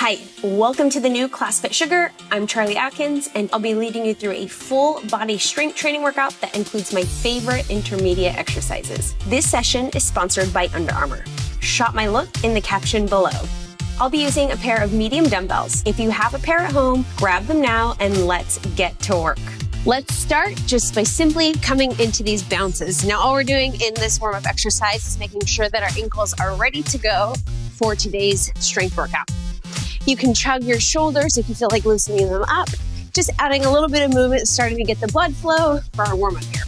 Hi, welcome to the new ClassFit Sugar. I'm Charlie Atkins, and I'll be leading you through a full body strength training workout that includes my favorite intermediate exercises. This session is sponsored by Under Armour. Shop my look in the caption below. I'll be using a pair of medium dumbbells. If you have a pair at home, grab them now and let's get to work. Let's start just by simply coming into these bounces. Now, all we're doing in this warm-up exercise is making sure that our ankles are ready to go for today's strength workout. You can chug your shoulders if you feel like loosening them up, just adding a little bit of movement, starting to get the blood flow for our warm-up here.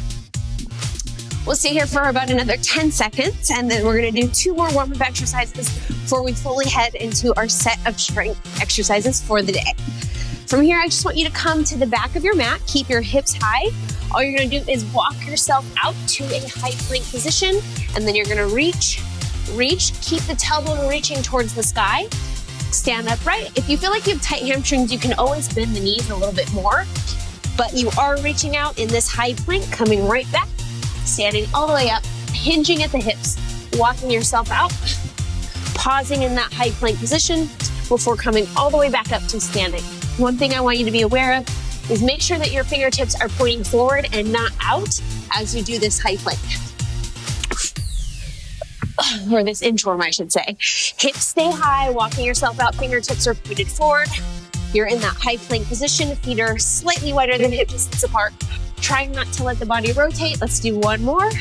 We'll stay here for about another 10 seconds, and then we're gonna do 2 more warm-up exercises before we fully head into our set of strength exercises for the day. From here, I just want you to come to the back of your mat, keep your hips high. All you're gonna do is walk yourself out to a high plank position, and then you're gonna reach, keep the tailbone reaching towards the sky. Stand upright. If you feel like you have tight hamstrings, you can always bend the knees a little bit more, but you are reaching out in this high plank, coming right back, standing all the way up, hinging at the hips, walking yourself out, pausing in that high plank position before coming all the way back up to standing. One thing I want you to be aware of is make sure that your fingertips are pointing forward and not out as you do this high plank. Or this inchworm, I should say. Hips stay high, walking yourself out, fingertips are pointed forward. You're in that high plank position, feet are slightly wider than hip distance apart. Trying not to let the body rotate. Let's do one more.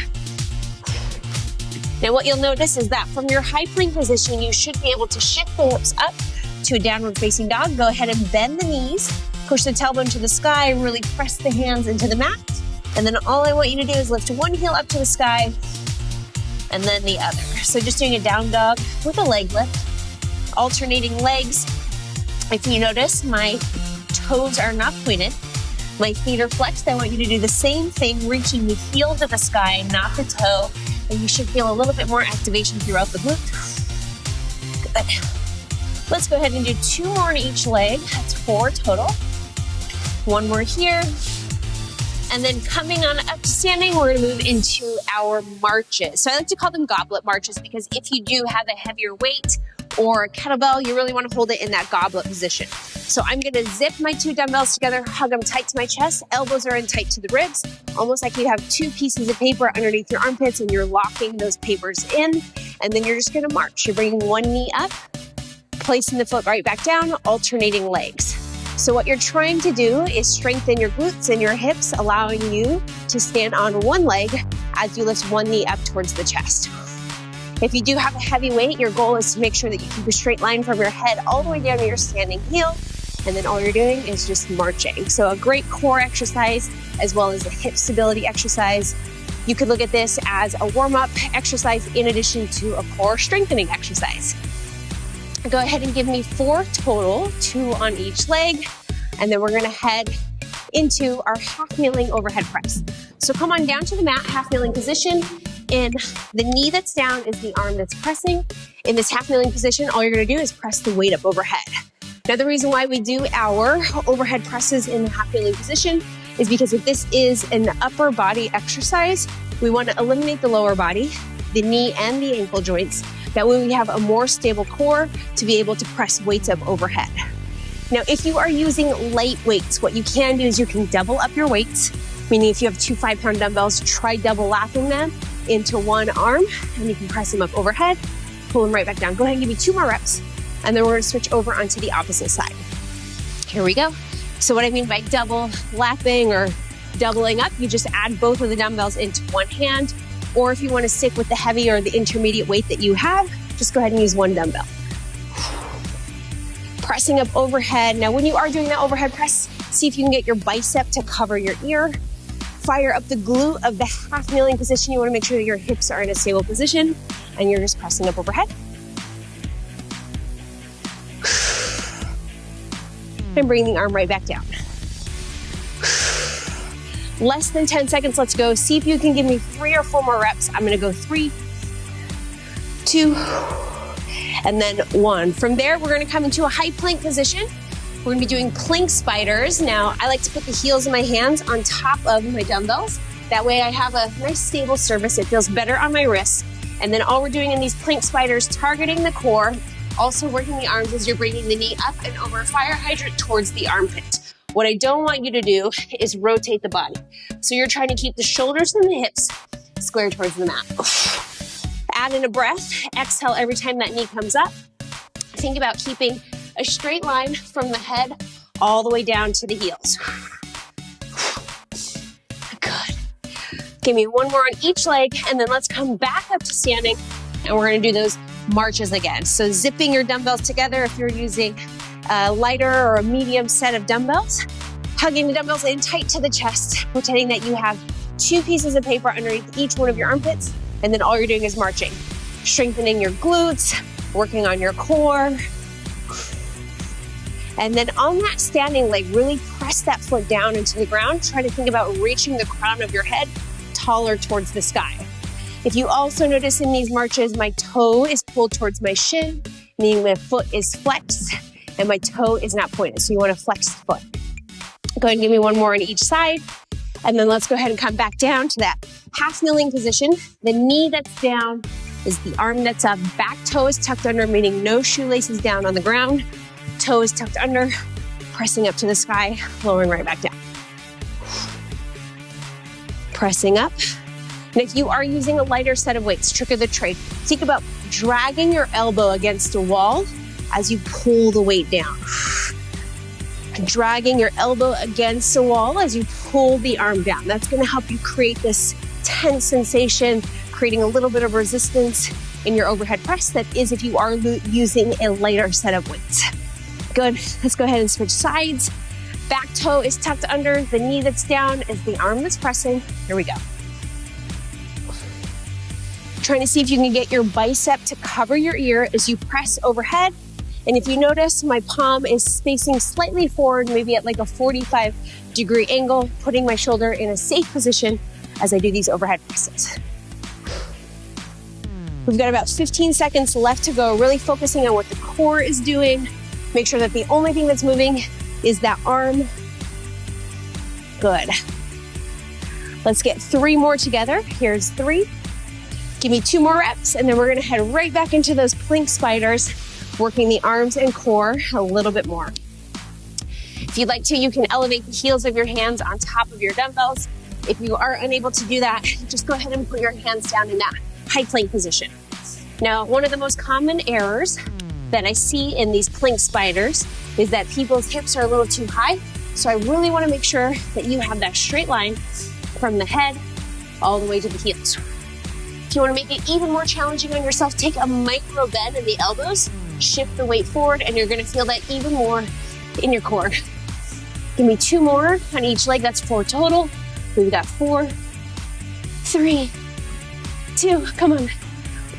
Now what you'll notice is that from your high plank position, you should be able to shift the hips up to a downward facing dog. Go ahead and bend the knees, push the tailbone to the sky, really press the hands into the mat. And then all I want you to do is lift one heel up to the sky, and then the other. So just doing a down dog with a leg lift, alternating legs. If you notice, my toes are not pointed. My feet are flexed. I want you to do the same thing, reaching the heel to the sky, not the toe. And you should feel a little bit more activation throughout the glute. Good. Let's go ahead and do 2 more on each leg. That's 4 total. 1 more here. And then coming on up to standing, we're gonna move into our marches. So I like to call them goblet marches because if you do have a heavier weight or a kettlebell, you really wanna hold it in that goblet position. So I'm gonna zip my 2 dumbbells together, hug them tight to my chest, elbows are in tight to the ribs, almost like you have 2 pieces of paper underneath your armpits and you're locking those papers in, and then you're just gonna march. You're bringing one knee up, placing the foot right back down, alternating legs. So what you're trying to do is strengthen your glutes and your hips, allowing you to stand on one leg as you lift one knee up towards the chest. If you do have a heavy weight, your goal is to make sure that you keep a straight line from your head all the way down to your standing heel. And then all you're doing is just marching. So a great core exercise as well as a hip stability exercise. You could look at this as a warm-up exercise in addition to a core strengthening exercise. Go ahead and give me 4 total, 2 on each leg, and then we're gonna head into our half kneeling overhead press. So come on down to the mat, half kneeling position, and the knee that's down is the arm that's pressing. In this half kneeling position, all you're gonna do is press the weight up overhead. Now the reason why we do our overhead presses in the half kneeling position is because if this is an upper body exercise, we wanna eliminate the lower body, the knee and the ankle joints. That way we have a more stable core to be able to press weights up overhead. Now, if you are using light weights, what you can do is you can double up your weights, meaning if you have 2 5-pound dumbbells, try double lapping them into one arm, and you can press them up overhead, pull them right back down. Go ahead and give me 2 more reps, and then we're gonna switch over onto the opposite side. Here we go. So what I mean by double lapping or doubling up, you just add both of the dumbbells into one hand, or if you want to stick with the heavy or the intermediate weight that you have, just go ahead and use 1 dumbbell. Pressing up overhead. Now, when you are doing that overhead press, see if you can get your bicep to cover your ear. Fire up the glute of the half kneeling position. You want to make sure that your hips are in a stable position, and you're just pressing up overhead. And bring the arm right back down. Less than 10 seconds, let's go. See if you can give me 3 or 4 more reps. I'm gonna go 3, 2, and then 1. From there, we're gonna come into a high plank position. We're gonna be doing plank spiders. Now, I like to put the heels of my hands on top of my dumbbells. That way I have a nice stable surface. It feels better on my wrists. And then all we're doing in these plank spiders, targeting the core, Also working the arms as you're bringing the knee up and over a fire hydrant towards the armpit. What I don't want you to do is rotate the body. So you're trying to keep the shoulders and the hips square towards the mat. Add in a breath. Exhale every time that knee comes up. Think about keeping a straight line from the head all the way down to the heels. Good. Give me one more on each leg, and then let's come back up to standing, and we're gonna do those marches again. So zipping your dumbbells together if you're using a lighter or a medium set of dumbbells. Hugging the dumbbells in tight to the chest, pretending that you have 2 pieces of paper underneath each one of your armpits, and then all you're doing is marching. Strengthening your glutes, working on your core. And then on that standing leg, really press that foot down into the ground. Try to think about reaching the crown of your head taller towards the sky. If you also notice in these marches, my toe is pulled towards my shin, meaning my foot is flexed and my toe is not pointed. So you want to flex the foot. Go ahead and give me one more on each side. And then let's go ahead and come back down to that half kneeling position. The knee that's down is the arm that's up. Back toe is tucked under, meaning no shoelaces down on the ground. Toe is tucked under, pressing up to the sky, lowering right back down. Pressing up. And if you are using a lighter set of weights, trick of the trade, think about dragging your elbow against a wall as you pull the weight down. Dragging your elbow against a wall as you pull the arm down. That's going to help you create this tense sensation, creating a little bit of resistance in your overhead press. That is if you are using a lighter set of weights. Good. Let's go ahead and switch sides. Back toe is tucked under. The knee that's down is the arm that's pressing. Here we go. Trying to see if you can get your bicep to cover your ear as you press overhead. And if you notice, my palm is facing slightly forward, maybe at like a 45-degree angle, putting my shoulder in a safe position as I do these overhead presses. We've got about 15 seconds left to go, really focusing on what the core is doing. Make sure that the only thing that's moving is that arm. Good. Let's get 3 more together. Here's 3. Give me 2 more reps, and then we're gonna head right back into those plank spiders, working the arms and core a little bit more. If you'd like to, you can elevate the heels of your hands on top of your dumbbells. If you are unable to do that, just go ahead and put your hands down in that high plank position. Now, one of the most common errors that I see in these plank spiders is that people's hips are a little too high. So I really want to make sure that you have that straight line from the head all the way to the heels. If you want to make it even more challenging on yourself, take a micro bend in the elbows, shift the weight forward, and you're going to feel that even more in your core. Give me 2 more on each leg. That's 4 total. We've got 4, 3, 2, come on,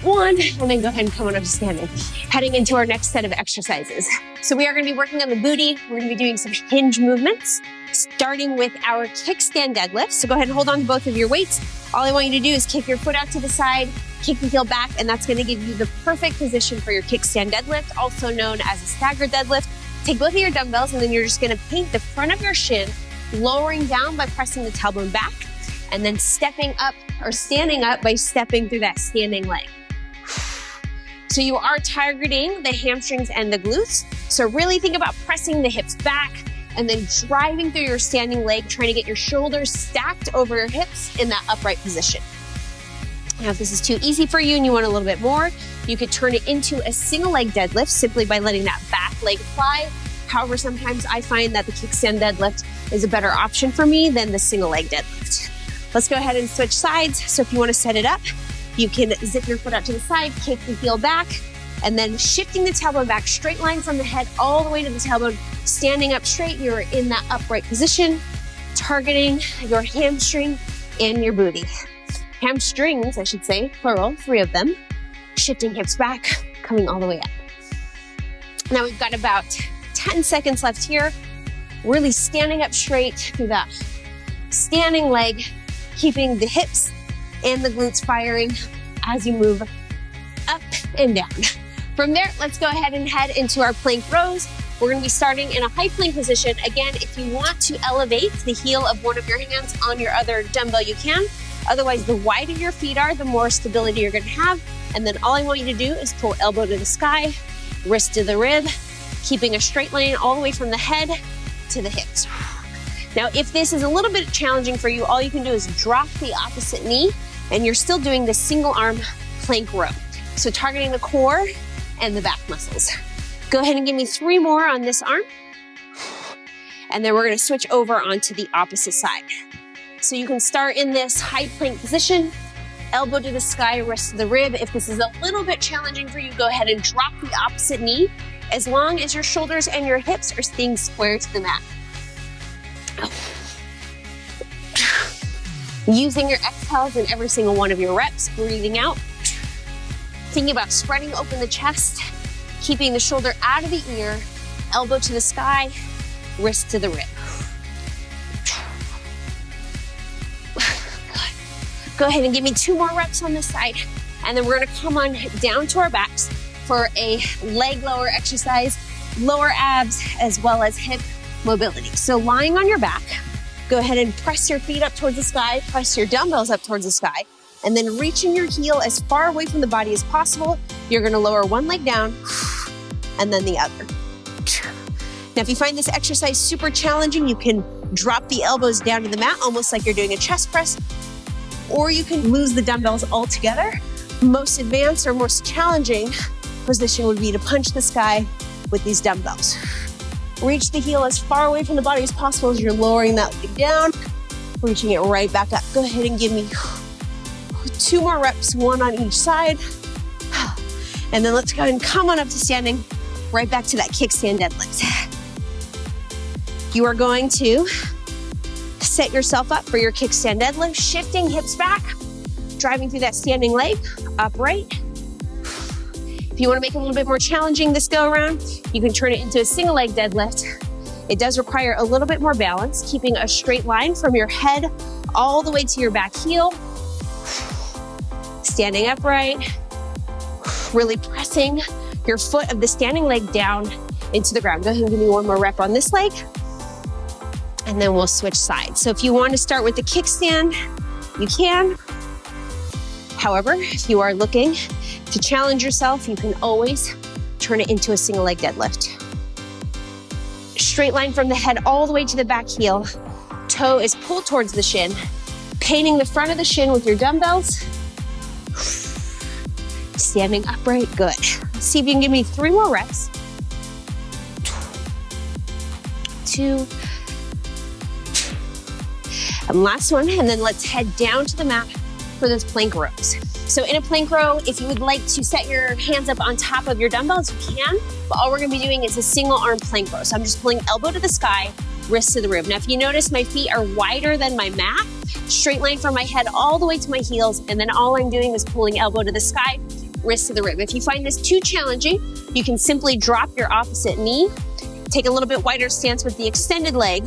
1, and then go ahead and come on up to standing. Heading into our next set of exercises. So we are going to be working on the booty. We're going to be doing some hinge movements, starting with our kickstand deadlift. So go ahead and hold on to both of your weights. All I want you to do is kick your foot out to the side, kick the heel back, and that's going to give you the perfect position for your kickstand deadlift, also known as a staggered deadlift. Take both of your dumbbells, and then you're just going to paint the front of your shin, lowering down by pressing the tailbone back, and then stepping up or standing up by stepping through that standing leg. So you are targeting the hamstrings and the glutes. So really think about pressing the hips back and then driving through your standing leg, trying to get your shoulders stacked over your hips in that upright position. Now, if this is too easy for you and you want a little bit more, you could turn it into a single leg deadlift simply by letting that back leg fly. However, sometimes I find that the kickstand deadlift is a better option for me than the single leg deadlift. Let's go ahead and switch sides. So if you want to set it up, you can zip your foot out to the side, kick the heel back, and then shifting the tailbone back, straight line from the head all the way to the tailbone, standing up straight. You're in that upright position, targeting your hamstring and your booty. Hamstrings, I should say, plural, 3 of them. Shifting hips back, coming all the way up. Now we've got about 10 seconds left here. Really standing up straight through that standing leg, keeping the hips and the glutes firing as you move up and down. From there, let's go ahead and head into our plank rows. We're going to be starting in a high plank position. Again, if you want to elevate the heel of one of your hands on your other dumbbell, you can. Otherwise, the wider your feet are, the more stability you're going to have. And then all I want you to do is pull elbow to the sky, wrist to the rib, keeping a straight line all the way from the head to the hips. Now, if this is a little bit challenging for you, all you can do is drop the opposite knee, and you're still doing the single arm plank row. So targeting the core and the back muscles. Go ahead and give me 3 more on this arm. And then we're gonna switch over onto the opposite side. So you can start in this high plank position, elbow to the sky, wrist to the rib. If this is a little bit challenging for you, go ahead and drop the opposite knee, as long as your shoulders and your hips are staying square to the mat. Using your exhales in every single one of your reps, breathing out. Thinking about spreading open the chest, keeping the shoulder out of the ear, elbow to the sky, wrist to the rib. Good. Go ahead and give me 2 more reps on this side. And then we're gonna come on down to our backs for a leg lower exercise, lower abs, as well as hip mobility. So lying on your back, go ahead and press your feet up towards the sky, press your dumbbells up towards the sky, and then reaching your heel as far away from the body as possible. You're gonna lower one leg down and then the other. Now, if you find this exercise super challenging, you can drop the elbows down to the mat, almost like you're doing a chest press, or you can lose the dumbbells altogether. Most advanced or most challenging position would be to punch the sky with these dumbbells. Reach the heel as far away from the body as possible as you're lowering that leg down, reaching it right back up. Go ahead and give me 2 more reps, 1 on each side. And then let's go ahead and come on up to standing, right back to that kickstand deadlift. You are going to set yourself up for your kickstand deadlift, shifting hips back, driving through that standing leg, upright. If you want to make it a little bit more challenging this go around, you can turn it into a single leg deadlift. It does require a little bit more balance, keeping a straight line from your head all the way to your back heel. Standing upright, really pressing your foot of the standing leg down into the ground. Go ahead and give me 1 more rep on this leg, and then we'll switch sides. So if you want to start with the kickstand, you can. However, if you are looking to challenge yourself, you can always turn it into a single leg deadlift. Straight line from the head all the way to the back heel. Toe is pulled towards the shin, painting the front of the shin with your dumbbells. Standing upright, good. See if you can give me 3 more reps. 2. And last one, and then let's head down to the mat for those plank rows. So in a plank row, if you would like to set your hands up on top of your dumbbells, you can, but all we're gonna be doing is a single arm plank row. So I'm just pulling elbow to the sky, wrist to the rib. Now, if you notice, my feet are wider than my mat, straight line from my head all the way to my heels, and then all I'm doing is pulling elbow to the sky, wrist to the rib. If you find this too challenging, you can simply drop your opposite knee, take a little bit wider stance with the extended leg,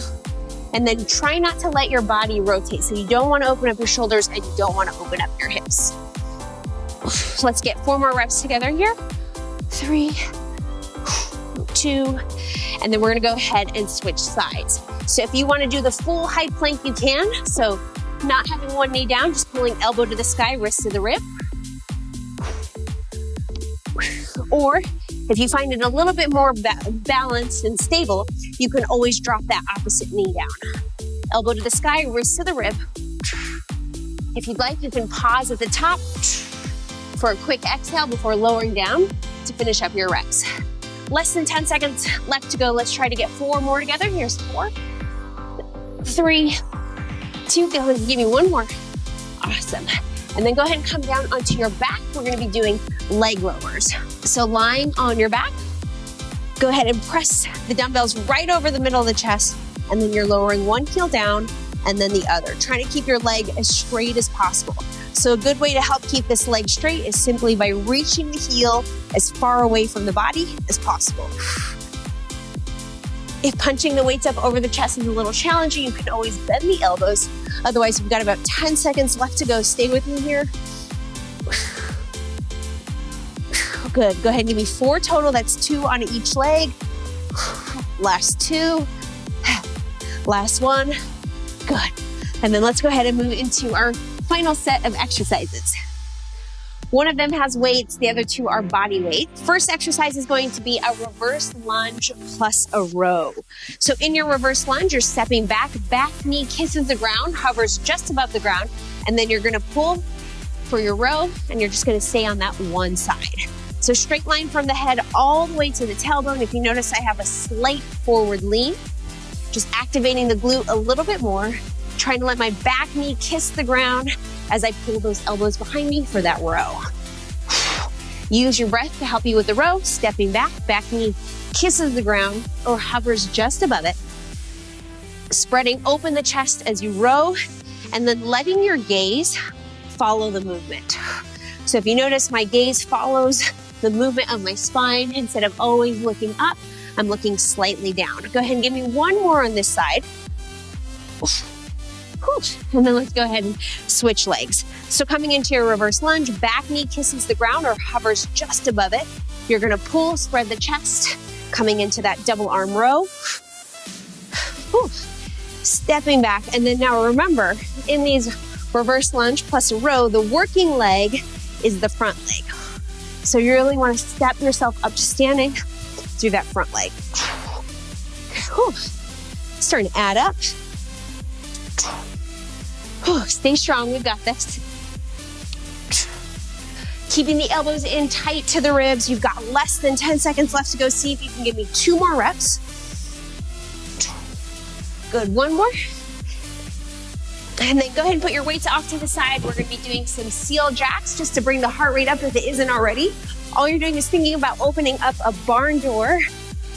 and then try not to let your body rotate. So you don't wanna open up your shoulders and you don't wanna open up your hips. Let's get 4 more reps together here. 3, 2, and then we're gonna go ahead and switch sides. So if you wanna do the full high plank, you can. So not having one knee down, just pulling elbow to the sky, wrist to the rib. Or if you find it a little bit more balanced and stable, you can always drop that opposite knee down. Elbow to the sky, wrist to the rib. If you'd like, you can pause at the top for a quick exhale before lowering down to finish up your reps. Less than 10 seconds left to go. Let's try to get 4 more together. Here's 4, 3, 2, go ahead and give me 1 more. Awesome. And then go ahead and come down onto your back. We're gonna be doing leg lowers. So lying on your back, go ahead and press the dumbbells right over the middle of the chest, and then you're lowering one heel down and then the other, trying to keep your leg as straight as possible. So a good way to help keep this leg straight is simply by reaching the heel as far away from the body as possible. If punching the weights up over the chest is a little challenging, you can always bend the elbows. Otherwise, we've got about 10 seconds left to go. Stay with me here. Good, go ahead and give me 4 total. That's 2 on each leg. Last 2, last 1, good. And then let's go ahead and move into our final set of exercises. One of them has weights, the other two are body weight. First exercise is going to be a reverse lunge plus a row. So in your reverse lunge, you're stepping back knee kisses the ground, hovers just above the ground, and then you're gonna pull for your row, and you're just gonna stay on that one side. So straight line from the head all the way to the tailbone. If you notice, I have a slight forward lean, just activating the glute a little bit more, trying to let my back knee kiss the ground as I pull those elbows behind me for that row. Use your breath to help you with the row, stepping back knee kisses the ground or hovers just above it. Spreading open the chest as you row, and then letting your gaze follow the movement. So if you notice, my gaze follows the movement of my spine. Instead of always looking up, I'm looking slightly down. Go ahead and give me one more on this side. And then let's go ahead and switch legs. So coming into your reverse lunge, back knee kisses the ground or hovers just above it. You're gonna pull, spread the chest, coming into that double arm row. Stepping back, and then now remember, in these reverse lunge plus a row, the working leg is the front leg. So you really wanna step yourself up to standing through that front leg. Starting to add up. Stay strong, we've got this. Keeping the elbows in tight to the ribs. You've got less than 10 seconds left to go. See if you can give me 2 more reps. Good, 1 more. And then go ahead and put your weights off to the side. We're gonna be doing some seal jacks just to bring the heart rate up if it isn't already. All you're doing is thinking about opening up a barn door,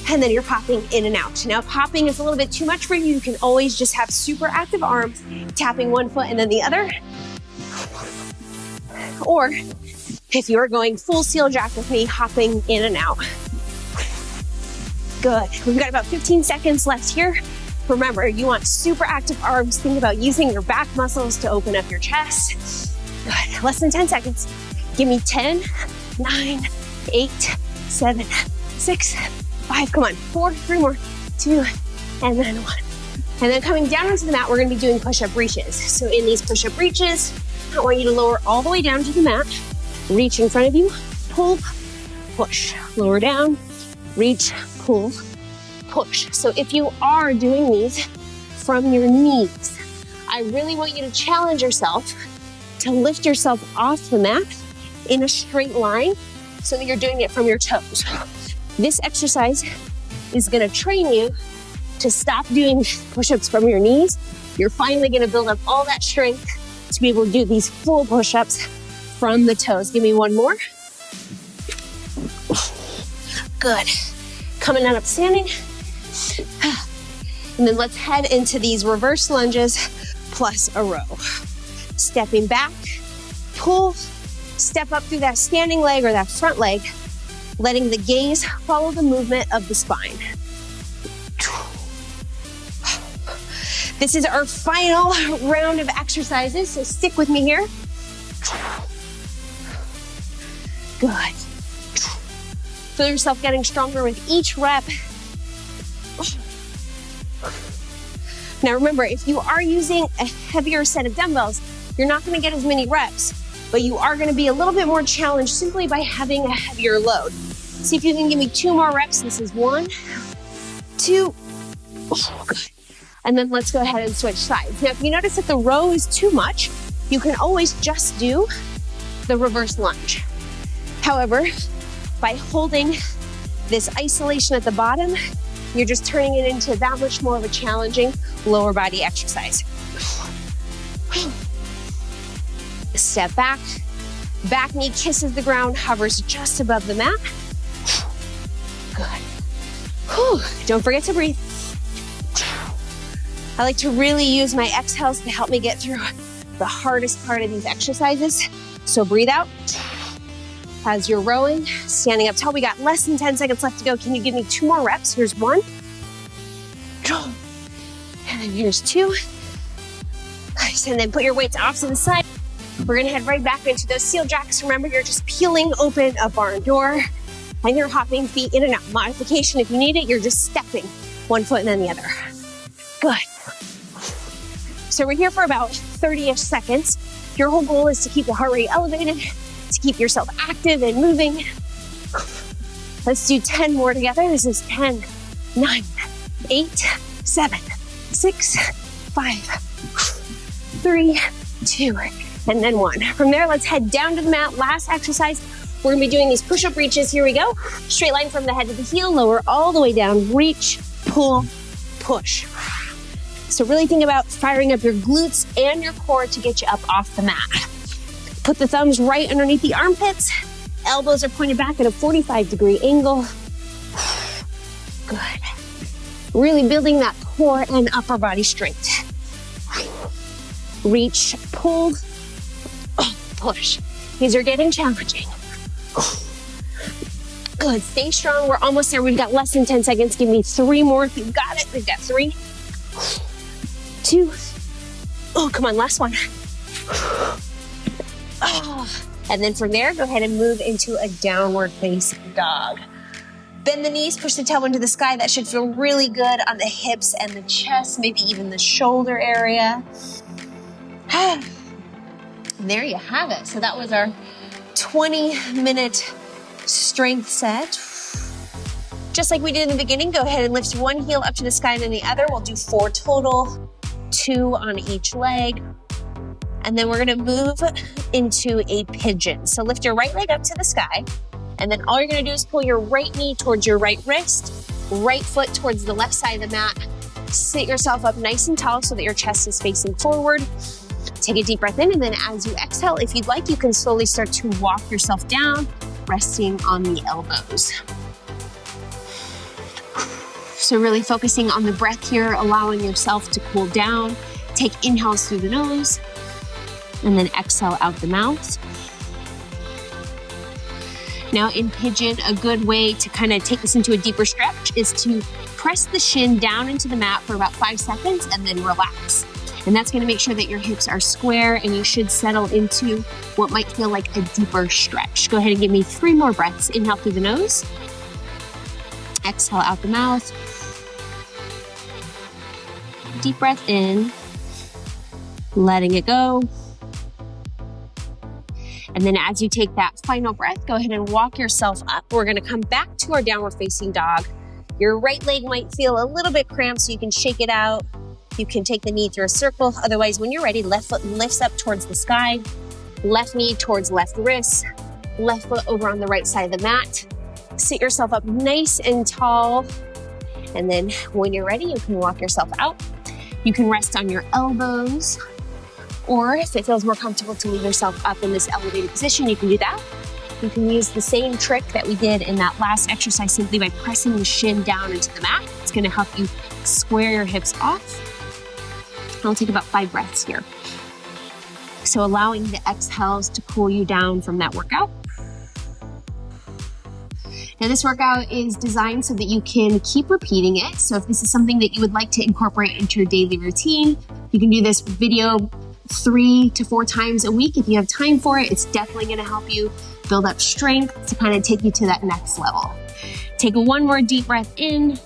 and then you're popping in and out. Now, popping is a little bit too much for you. You can always just have super active arms, tapping one foot and then the other. Or if you're going full seal jack with me, hopping in and out. Good. We've got about 15 seconds left here. Remember, you want super active arms. Think about using your back muscles to open up your chest. Good. Less than 10 seconds. Give me 10, 9, 8, 7, 6, 5, come on, 4, 3 more, 2, and then 1. And then coming down onto the mat, we're gonna be doing push-up reaches. So in these push-up reaches, I want you to lower all the way down to the mat, reach in front of you, pull, push, lower down, reach, pull, push. So if you are doing these from your knees, I really want you to challenge yourself to lift yourself off the mat in a straight line so that you're doing it from your toes. This exercise is gonna train you to stop doing push-ups from your knees. You're finally gonna build up all that strength to be able to do these full push-ups from the toes. Give me 1 more. Good. Coming on up standing. And then let's head into these reverse lunges plus a row. Stepping back, pull, step up through that standing leg or that front leg, letting the gaze follow the movement of the spine. This is our final round of exercises, so stick with me here. Good. Feel yourself getting stronger with each rep. Now remember, if you are using a heavier set of dumbbells, you're not gonna get as many reps, but you are gonna be a little bit more challenged simply by having a heavier load. See if you can give me 2 more reps. This is 1, 2, good. And then let's go ahead and switch sides. Now, if you notice that the row is too much, you can always just do the reverse lunge. However, by holding this isolation at the bottom, you're just turning it into that much more of a challenging lower body exercise. Step back, back knee kisses the ground, hovers just above the mat. Good. Don't forget to breathe. I like to really use my exhales to help me get through the hardest part of these exercises. So breathe out. As you're rowing, standing up tall, we got less than 10 seconds left to go. Can you give me 2 more reps? Here's 1. And then here's 2. Nice, and then put your weights off to the side. We're gonna head right back into those seal jacks. Remember, you're just peeling open a barn door and you're hopping feet in and out. Modification, if you need it, you're just stepping one foot and then the other. Good. So we're here for about 30-ish seconds. Your whole goal is to keep the heart rate elevated to keep yourself active and moving. Let's do 10 more together. This is 10, 9, 8, 7, 6, 5, 3, 2, and then 1. From there, let's head down to the mat. Last exercise, we're gonna be doing these push-up reaches. Here we go. Straight line from the head to the heel, lower all the way down, reach, pull, push. So really think about firing up your glutes and your core to get you up off the mat. Put the thumbs right underneath the armpits. Elbows are pointed back at a 45-degree angle. Good. Really building that core and upper body strength. Reach, pull, push. These are getting challenging. Good, stay strong. We're almost there. We've got less than 10 seconds. Give me 3 more if you've got it. We've got 3, 2. Oh, come on, last one. Oh. And then from there, go ahead and move into a downward facing dog. Bend the knees, push the tailbone to the sky. That should feel really good on the hips and the chest, maybe even the shoulder area. There you have it. So that was our 20-minute strength set. Just like we did in the beginning, go ahead and lift one heel up to the sky and then the other. We'll do 4 total, 2 on each leg. And then we're gonna move into a pigeon. So lift your right leg up to the sky, and then all you're gonna do is pull your right knee towards your right wrist, right foot towards the left side of the mat. Sit yourself up nice and tall so that your chest is facing forward. Take a deep breath in, and then as you exhale, if you'd like, you can slowly start to walk yourself down, resting on the elbows. So really focusing on the breath here, allowing yourself to cool down. Take inhales through the nose, and then exhale out the mouth. Now in pigeon, a good way to kind of take this into a deeper stretch is to press the shin down into the mat for about 5 seconds and then relax. And that's gonna make sure that your hips are square and you should settle into what might feel like a deeper stretch. Go ahead and give me 3 more breaths. Inhale through the nose, exhale out the mouth. Deep breath in, letting it go. And then as you take that final breath, go ahead and walk yourself up. We're gonna come back to our downward facing dog. Your right leg might feel a little bit cramped, so you can shake it out. You can take the knee through a circle. Otherwise, when you're ready, left foot lifts up towards the sky, left knee towards left wrist, left foot over on the right side of the mat. Sit yourself up nice and tall. And then when you're ready, you can walk yourself out. You can rest on your elbows, or if it feels more comfortable to leave yourself up in this elevated position, you can do that. You can use the same trick that we did in that last exercise simply by pressing the shin down into the mat. It's gonna help you square your hips off. I'll take about 5 breaths here. So allowing the exhales to cool you down from that workout. Now this workout is designed so that you can keep repeating it. So if this is something that you would like to incorporate into your daily routine, you can do this video 3 to 4 times a week. If you have time for it, it's definitely gonna help you build up strength to kind of take you to that next level. Take 1 more deep breath in,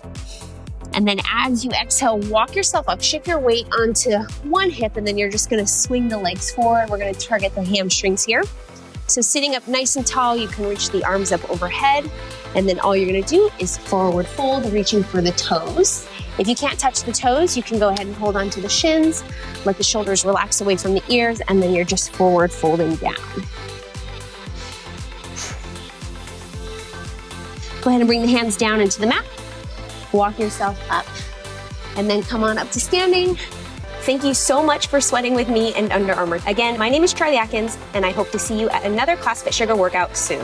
and then as you exhale, walk yourself up. Shift your weight onto one hip, and then you're just gonna swing the legs forward. We're gonna target the hamstrings here. So sitting up nice and tall, you can reach the arms up overhead, and then all you're gonna do is forward fold, reaching for the toes. If you can't touch the toes, you can go ahead and hold on to the shins, let the shoulders relax away from the ears, and then you're just forward folding down. Go ahead and bring the hands down into the mat. Walk yourself up, and then come on up to standing. Thank you so much for sweating with me and Under Armour. Again, my name is Charlie Atkins, and I hope to see you at another CrossFit Sugar workout soon.